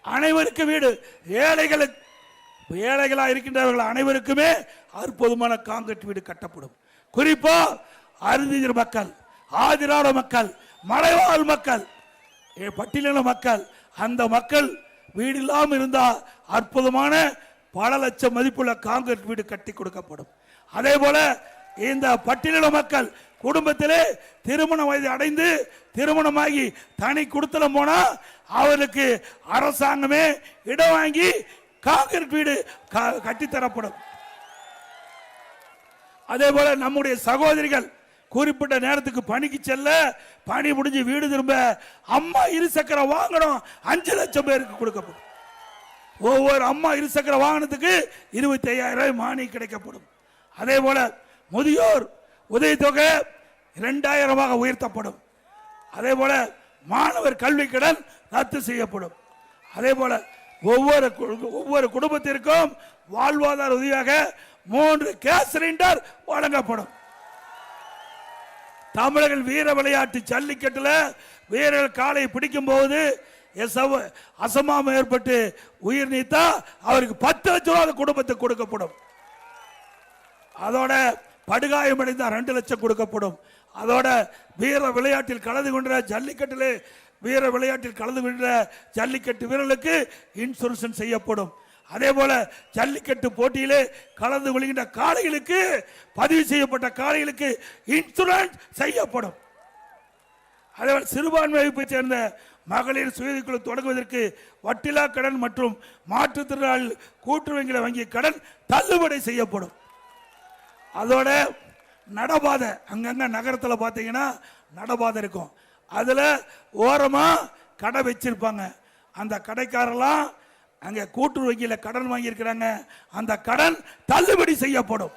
அனைவருக்கும் வீடு, ஏழைகளாக இருக்கின்றவர்கள் அனைவருக்குமே அற்புதமான காங்கிரீட் வீடு கட்டப்படும். குறிப்பா அருந்தியர் மக்கள், ஆதிராட மக்கள், மலைவாழ் மக்கள், பட்டியலின மக்கள், அந்த மக்கள் வீடு இல்லாமல் இருந்தால் அற்புதமான பல லட்சம் மதிப்புள்ள காங்கிரீட் வீடு கட்டி கொடுக்கப்படும். அதே போல இந்த பட்டியலின மக்கள் குடும்பத்திலே திருமண வயது அடைந்து திருமணமாகி தனி குடுத்தலம் போனா அவருக்கு அரசாங்கமே இடம் வாங்கி காங்கிரீட் வீடு கட்டித்தரப்படும். அதே போல நம்முடைய சகோதரிகள் குறிப்பிட்ட நேரத்துக்கு பணிக்கு செல்ல, பணி முடிஞ்சு வீடு திரும்ப அம்மா இருசக்கர வாகனம் 5 லட்சம் பேருக்கு கொடுக்கப்படும். ஒவ்வொரு அம்மா இருசக்கர வாகனத்துக்கு 25,000 ரூபாய் மானியம் கிடைக்கப்படும். அதே போல முதியோர் உதவித்தொகை 2000 உயர்த்தப்படும். அதே போல மாணவர் கல்வி கடன் ரத்து செய்யப்படும். அதே போல ஒவ்வொரு குடும்பத்திற்கும் வாழ்வாதார உதவியாக 3 கேஸ் சிலிண்டர் வழங்கப்படும். தமிழர்கள் வீர விளையாட்டு ஜல்லிக்கட்டுல வீரர்கள் காலை பிடிக்கும் போது அசமானம் ஏற்பட்டு உயிர் நீத்தா அவருக்கு 10 லட்சம் ரூபாய் குடும்பத்துக்கு கொடுக்கப்படும். அதோட படுகாயமடைந்த 2 லட்சம் கொடுக்கப்படும். அதோட வீர விளையாட்டில் கலந்து கொண்ட ஜல்லிக்கட்டிலே வீர விளையாட்டில் கலந்து கொண்ட ஜல்லிக்கட்டு வீரர்களுக்கு இன்சூரன்ஸ் செய்யப்படும். அதே போல ஜல்லிக்கட்டு போட்டியிலே கலந்து கொள்கின்ற காளைகளுக்கு, பதிவு செய்யப்பட்ட காளைகளுக்கு இன்சூரன்ஸ் செய்யப்படும். அதேபோல சிறுபான்மை வகுப்பை சேர்ந்த மகளிர் சுயக்குழு தொடங்குவதற்கு வட்டிலா கடன் மற்றும் மாற்றுத்திறனாளி கூட்டுறவு வங்கி கடன் தள்ளுபடி செய்யப்படும். அதோட நடபாதை, அங்கங்க நகரத்தில் பார்த்தீங்கன்னா நடபாதை இருக்கும், அதுல ஓரமா கடை வச்சிருப்பாங்க. அந்த கடைக்காரெல்லாம் அங்க கூட்டுறவு வங்கியில கடன் வாங்கி இருக்கிறாங்க, அந்த கடன் தள்ளுபடி செய்யப்படும்.